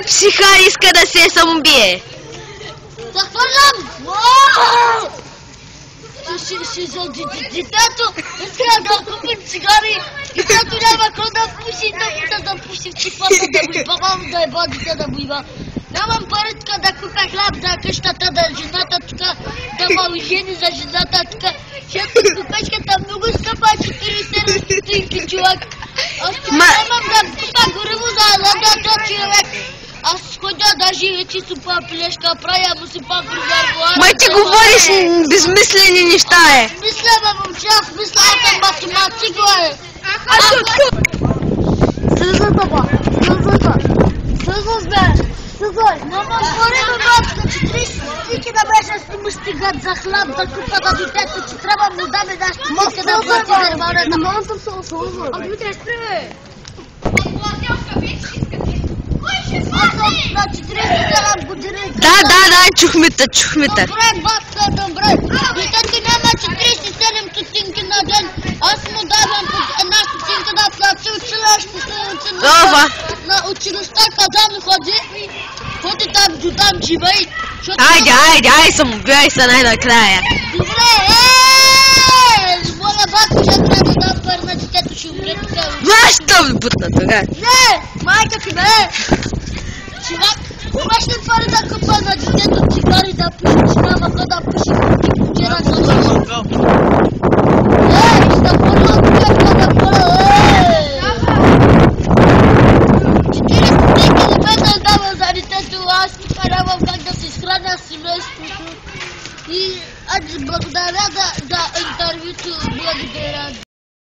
психар иска да се самоубие. Захвърлям! Детето не трябва да купим цигари. Детето няма какво да пуши, да пуши в чипата, да му бабам да еба дете да му има. Нямам паритка да купя хляб за къщата, да жената тук, да ма жени за жената тук. Защото купечката много скъпа, 47 стотинки човек. Аз тук нямам да купя гориво за ладата човек. Аз ходя даже вече супа пилешка правя, му си пак резервуар. Май ти говориш безмислени неща, Мисля, момче, аз мисля, съм математик, Слезата, ба! Слезат, бе! Мама, горе, братка, 40 стотинки да беше с му стигат за хляб, да купа на детето, че трябва му даме да стотинки да плати дърварата. Не мога да се ослужа, бе. Дмитрий, спри, бе! Аз съм на 47 години. Да, чухме те. Добре, батка, добре. Детето няма 47 стотинки на ден. Аз му давам една стотинка да плати училище. На училища, къде ми ходи. Ходи там, дотам живей. Айде, самоубивай се най-накрая. Добре, моля, батко, ще трябва да дам пари на детето, ще умре тук. Защо ми бутна тогава? Не, майка ти бе. Чувак, имаш ли пари да купа на детето цигари да пуши, че няма къде да пуши, ти вчера за това. Ще хвърлям.